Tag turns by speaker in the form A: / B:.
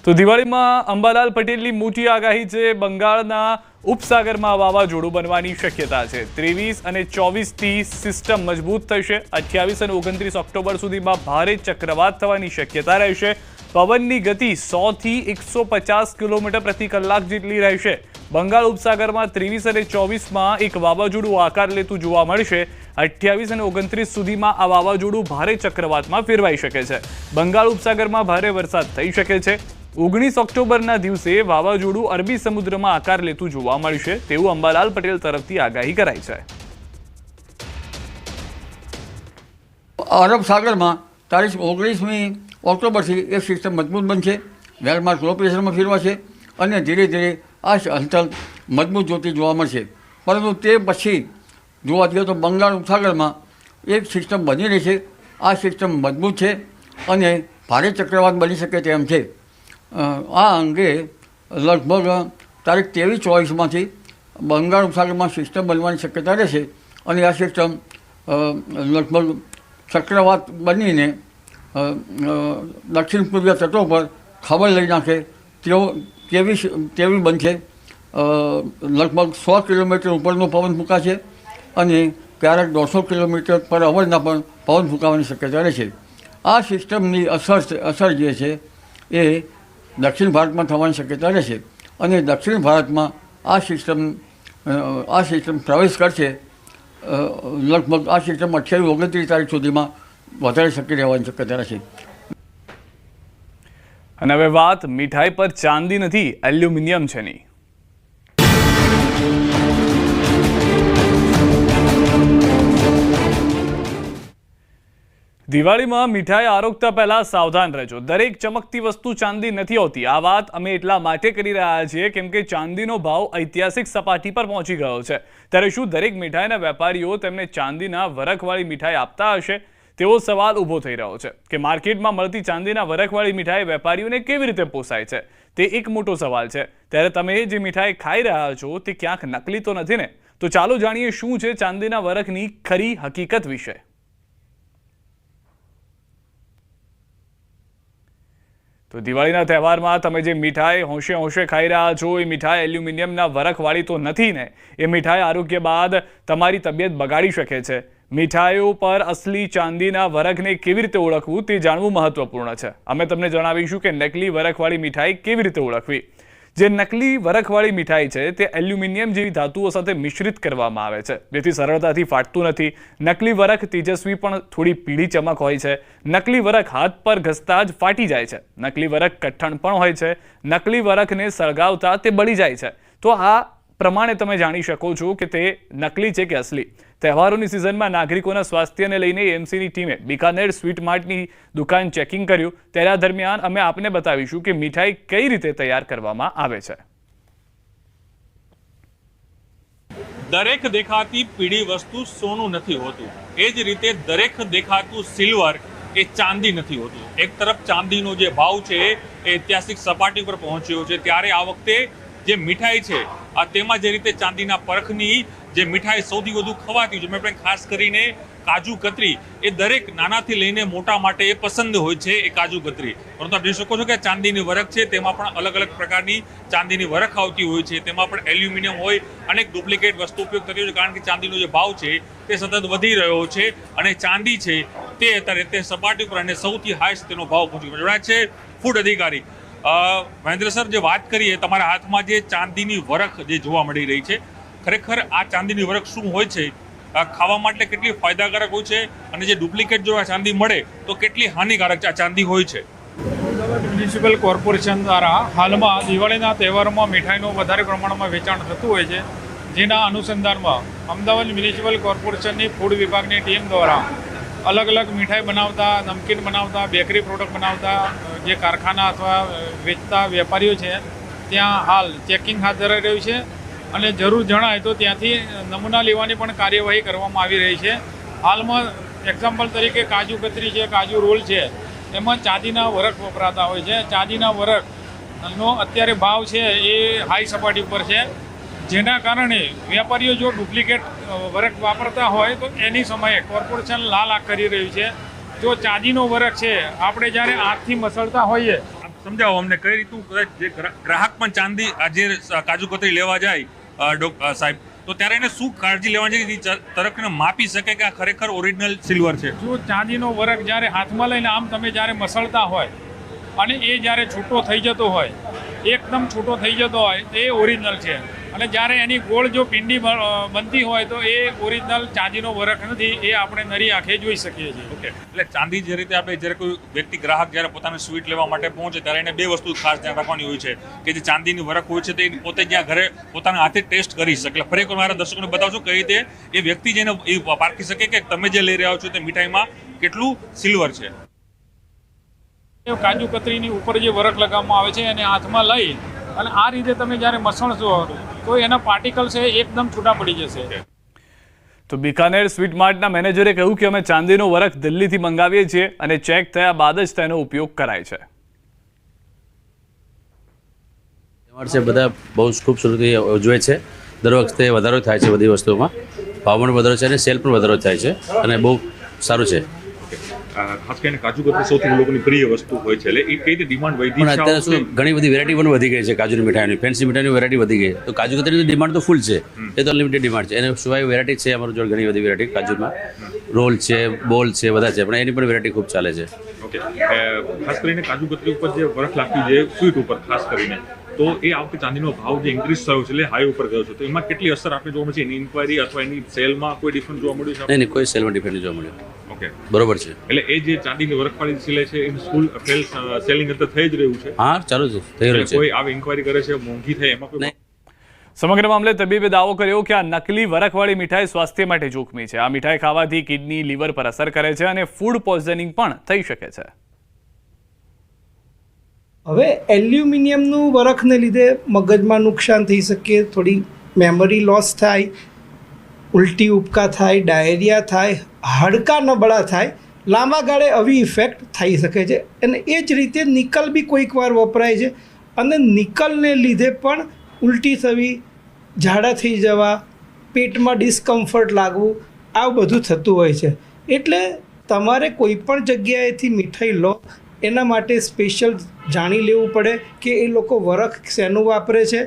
A: તો દિવાળીમાં અંબાલાલ પટેલની મોટી આગાહી છે। બંગાળના ઉપસાગરમાં વાવાઝોડું બનવાની શક્યતા છે। 23 અને 24થી સિસ્ટમ મજબૂત થશે। 28 અને 29 ઓક્ટોબર સુધીમાં ભારે ચક્રવાત થવાની શક્યતા રહેશે। પવનની ગતિ 100 થી 150 કિલોમીટર પ્રતિ કલાક જેટલી રહેશે। બંગાળ ઉપસાગરમાં 23 અને 24માં એક વાવાઝોડું આકાર લેતું જોવા મળશે। 28 અને 29 સુધીમાં આ વાવાઝોડું ભારે ચક્રવાતમાં ફેરવાઈ શકે છે। બંગાળ ઉપસાગરમાં ભારે વરસાદ થઈ શકે છે। 19 ઓક્ટોબરના દિવસે વાવાઝોડું અરબી સમુદ્રમાં આકાર લેતું જોવા મળશે તેવું અંબાલાલ પટેલ તરફથી આગાહી કરાઈ છે।
B: અરબ સાગરમાં તારીખ 19મી ઓક્ટોબરથી એક સિસ્ટમ મજબૂત બનશે। વેલમાર્ક લો પ્રેશરમાં ફેરવાશે અને ધીરે ધીરે આ હલચલ મજબૂત જોતી જોવા મળશે। પરંતુ તે પછી જોવા જઈએ તો બંગાળ ઉપસાગરમાં એક સિસ્ટમ બની રહી છે। આ સિસ્ટમ મજબૂત છે અને ભારે ચક્રવાત બની શકે તેમ છે। આ અંગે લગભગ તારીખ 23-24માંથી બંગાળ ઉપસાગરમાં સિસ્ટમ બનવાની શક્યતા રહેશે અને આ સિસ્ટમ લગભગ ચક્રવાત બનીને દક્ષિણ પૂર્વીય તટો પર ખબર લઈ નાખે તેવી બનશે। લગભગ 100 કિલોમીટર ઉપરનો પવન ફૂંકાશે અને ક્યારેક 150 કિલોમીટર પર અવરના પણ પવન ફૂંકાવાની શક્યતા રહેશે। આ સિસ્ટમની અસર જે છે એ દક્ષિણ ભારતમાં થવાની શક્યતા રહેશે અને દક્ષિણ ભારતમાં આ સિસ્ટમ પ્રવેશ કરશે। લગભગ આ સિસ્ટમ 28-29 તારીખ સુધીમાં વધારે સક્રિય રહેવાની શક્યતા રહેશે।
A: અને હવે વાત મીઠાઈ પર ચાંદી નથી, એલ્યુમિનિયમ છે ની। દિવાળીમાં મીઠાઈ આરોગતા પહેલા સાવધાન રહેજો। દરેક ચમકતી વસ્તુ ચાંદી નથી હોતી। આ વાત અમે એટલા માટે કરી રહ્યા છીએ કેમ કે ચાંદીનો ભાવ ઐતિહાસિક સપાટી પર પહોંચી ગયો છે। ત્યારે શું દરેક મીઠાઈના વેપારીઓ તેમને ચાંદીના વરખવાળી મીઠાઈ આપતા હશે? તેવો સવાલ ઊભો થઈ રહ્યો છે કે માર્કેટમાં મળતી ચાંદીના વરખવાળી મીઠાઈ વેપારીઓને કેવી રીતે પોસાય છે? તે એક મોટો સવાલ છે। ત્યારે તમે જે મીઠાઈ ખાઈ રહ્યા છો તે ક્યાંક નકલી તો નથી ને? તો ચાલો જાણીએ શું છે ચાંદીના વરખની ખરી હકીકત વિશે। તો દિવાળીના તહેવારમાં તમે જે મીઠાઈ હોંશે હોંશે ખાઈ રહ્યા છો એ મીઠાઈ એલ્યુમિનિયમના વરખવાળી તો નથી ને? એ મીઠાઈ આરોગ્ય બાદ તમારી તબિયત બગાડી શકે છે। મીઠાઈઓ પર અસલી ચાંદીના વરખને કેવી રીતે ઓળખવું તે જાણવું મહત્વપૂર્ણ છે। અમે તમને જણાવીશું કે નકલી વરખવાળી મીઠાઈ કેવી રીતે ઓળખવી। જે નકલી વરખવાળી મીઠાઈ છે તે એલ્યુમિનિયમ જેવી ધાતુઓ સાથે મિશ્રિત કરવામાં આવે છે જેથી સરળતાથી ફાટતું નથી। નકલી વરખ તેજસ્વી પણ થોડી પીળી ચમક હોય છે। નકલી વરખ હાથ પર ઘસતા જ ફાટી જાય છે। નકલી વરખ કઠણ પણ હોય છે। નકલી વરખને સળગાવતા તે બળી જાય છે। તો આ પ્રમાણે તમે જાણી શકો છો કે તે નકલી છે કે અસલી। તહેવારોની સિઝનમાં નાગરિકોના સ્વાસ્થ્યને લઈને એએમસીની ટીમે બિકાનેર સ્વીટ માર્ટની દુકાન ચેકિંગ કર્યું। ત્યારે આ દરમિયાન અમે આપને બતાવીશું કે મીઠાઈ કઈ રીતે તૈયાર કરવામાં આવે છે।
C: દરેક દેખાતી પીળી વસ્તુ સોનું નથી હોતું, એ જ રીતે દરેક દેખાતું સિલ્વર એ ચાંદી નથી હોતું। એક તરફ ચાંદીનો જે ભાવ છે એ ઐતિહાસિક સપાટી પર પહોંચ્યો છે, ત્યારે આ વખતે જે મીઠાઈ છે તેમાં જે રીતે ચાંદીના પરખની જે મીઠાઈ સૌથી વધુ ખવાતી છે, મેં ખાસ કરીને કાજુ કતરી, એ દરેક નાનાથી લઈને મોટા માટે એ પસંદ હોય છે એ કાજુ કતરી। પરંતુ આપ જોઈ શકો છો કે ચાંદીની વરખ છે તેમાં પણ અલગ અલગ પ્રકારની ચાંદીની વરખ આવતી હોય છે। તેમાં પણ એલ્યુમિનિયમ હોય અનેક ડુપ્લિકેટ વસ્તુ ઉપયોગ થતી હોય છે, કારણ કે ચાંદીનો જે ભાવ છે તે સતત વધી રહ્યો છે અને ચાંદી છે તે અત્યારે તે સપાટી પર અને સૌથી હાઈએસ્ટ તેનો ભાવ પહોંચી ગયો જણાય છે। ફૂડ અધિકારી મહેન્દ્ર સર, જે વાત કરીએ તમારા હાથમાં જે ચાંદીની વરખ જે જોવા મળી રહી છે, ખરેખર આ ચાંદીની વરખ શું હોય છે? ખાવા માટે કેટલી ફાયદાકારક હોય છે અને જે ડુપ્લિકેટ જો આ ચાંદી મળે તો કેટલી હાનિકારક આ ચાંદી હોય છે?
D: અમદાવાદ મ્યુનિસિપલ કોર્પોરેશન દ્વારા હાલમાં દિવાળીના તહેવારોમાં મીઠાઈનું વધારે પ્રમાણમાં વેચાણ થતું હોય છે, જેના અનુસંધાનમાં અમદાવાદ મ્યુનિસિપલ કોર્પોરેશનની ફૂડ વિભાગની ટીમ દ્વારા અલગ અલગ મીઠાઈ બનાવતા, નમકીન બનાવતા, બેકરી પ્રોડક્ટ બનાવતા જે કારખાના અથવા વેચતા વેપારીઓ છે ત્યાં હાલ ચેકિંગ હાથ ધરાઈ રહ્યું છે અને જરૂર જણાય તો ત્યાંથી નમૂના લેવાની પણ કાર્યવાહી કરવામાં આવી રહી છે। હાલમાં એક્ઝામ્પલ તરીકે કાજુ કતરી છે, કાજુ રોલ છે, એમાં ચાંદીના વરખ વપરાતા હોય છે। ચાંદીના વરખનો અત્યારે ભાવ છે એ હાઈ સપાટી પર છે, જેના કારણે વેપારીઓ જો ડુપ્લિકેટ વરખ વાપરતા હોય તો એની સમયે કોર્પોરેશન લાલ આંખ કરી રહ્યું છે। જો ચાંદીનો વરખ છે આપણે જ્યારે આંખથી મસળતા હોઈએ
C: સમજાવો અમને કઈ રીતનું કદાચ જે ગ્રાહક પણ ચાંદી આજે કાજુ કતરી લેવા જાય સાહેબ, તો ત્યારે એને શું કાળજી લેવાની છે કે તરફને માપી શકે કે આ ખરેખર ઓરિજિનલ સિલ્વર છે?
D: જો ચાંદીનો વરખ જ્યારે હાથમાં લઈને આમ તમે જ્યારે મસળતા હોય અને એ જ્યારે છૂટો થઈ જતો હોય, એકદમ છૂટો થઈ જતો હોય તો એ ઓરિજિનલ છે. અને જ્યારે એની ગોળ જો પિંડી બનતી હોય તો એ ઓરિજિનલ ચાંદીનો વરખ નથી, એ આપણે નરી આંખે જોઈ શકીએ છીએ.
C: ઓકે, એટલે ચાંદી જે રીતે આપણે જ્યારે કોઈ વ્યક્તિ ગ્રાહક જ્યારે પોતાની સ્વીટ લેવા માટે પહોંચે ત્યારે એને બે વસ્તુ ખાસ ધ્યાન રાખવાની હોય છે કે જે ચાંદીની વરખ હોય છે તે પોતે જ્યાં ઘરે પોતાના હાથે ટેસ્ટ કરી શકે. એટલે ફરી એકવાર મારા દર્શકોને બતાવશો કઈ રીતે એ વ્યક્તિ જેને એ પારખી શકે કે તમે જે લઈ રહ્યા છો તે મીઠાઈમાં કેટલું સિલ્વર છે.
D: કાજુ કતરીની ઉપર જે વરખ લગાવવામાં આવે છે એને હાથમાં લઈ અને આ રીતે તમે જ્યારે મસળશો તો એના પાર્ટિકલ છે એકદમ છૂટા પડી જશે.
A: તો બિકાનેર સ્વીટ માર્ટના મેનેજરે કહ્યું કે અમે ચાંદીનો વરખ દિલ્હીથી મંગાવીએ છીએ અને ચેક થયા બાદ જ તેનો ઉપયોગ કરાય છે.
E: છે બધા બહુ ખૂબસૂરતી ઉજવે છે. દર વખતે વધારો થાય છે બધી વસ્તુમાં, ભાવ પણ વધારો છે અને સેલ પણ વધારો થાય છે અને બહુ સારું છે.
C: ખાસ કરીને કાજુ કતરી સૌથી લોકોની પ્રિય વસ્તુ હોય છે, એટલે એ કઈ રીતે ડિમાન્ડ વધી
E: પણ અત્યારે શું ઘણી બધી વેરાયટી પણ વધી ગઈ છે. કાજુની મીઠાઈની ફેન્સી મીઠાઈની વેરાયટી વધી ગઈ, તો કાજુ કતરીની ડિમાન્ડ તો ફૂલ છે, એ તો અનલિમિટેડ ડિમાન્ડ છે. એને સિવાય વેરાયટી છે અમારું જોડે ઘણી બધી વેરાયટી કાજુમાં, રોલ છે, બોલ છે, બધા છે, પણ એની પણ વેરાયટી ખૂબ ચાલે છે.
C: ઓકે, ખાસ કરીને કાજુ કતરી ઉપર જે વરખ લાગતી છે સ્વીટ ઉપર ખાસ કરીને, તો એ આ વખતે ચાંદીનો ભાવ જે ઇન્ક્રીઝ થયો છે એટલે હાઈ ઉપર ગયો છે, તો એમાં કેટલી અસર આપણે જોવા મળે છે? એની ઇન્ક્વાયરી અથવા એની સેલમાં કોઈ ડિફરન્સ જોવા મળ્યું છે?
E: નહીં, કોઈ સેલમાં ડિફરન્સ જોવા મળ્યું.
C: ઓકે,
E: બરોબર છે.
C: એટલે એ જે ચાંદીની વરખવાળી સિલાઈ છે એનું ફૂલ સેલિંગ અત્યારે થઈ જ રહ્યું છે?
E: હા, ચાલુ છે, થઈ રહ્યું છે.
C: કોઈ આવી ઇન્ક્વાયરી કરે છે મોંઘી થાય એમાં કોઈ?
A: સમગ્ર મામલે તબીબે દાવો કર્યો કે આ નકલી વરખવાળી મીઠાઈ સ્વાસ્થ્ય માટે જોખમી છે. આ મીઠાઈ ખાવાથી કિડની, લીવર પર અસર કરે છે અને ફૂડ પોઈઝનિંગ પણ થઈ શકે છે.
F: હવે એલ્યુમિનિયમનું વરખને લીધે મગજમાં નુકસાન થઈ શકે, થોડી મેમરી લોસ થાય, ઉલટી ઉપકા થાય, ડાયરિયા થાય, હાડકાં નબળા થાય, લાંબા ગાળે આવી ઇફેક્ટ થઈ શકે છે. અને એ જ રીતે નિકલ બી કોઈક વાર વપરાય છે અને નિકલને લીધે પણ ઉલટી થવી, ઝાડા થઈ જવા, પેટમાં ડિસ્કમ્ફર્ટ લાગવું, આ બધું થતું હોય છે. એટલે તમારે કોઈ પણ જગ્યાએથી મીઠાઈ લો એના માટે સ્પેશિયલ જાણી લેવું પડે કે એ લોકો વરખ શેનું વાપરે છે.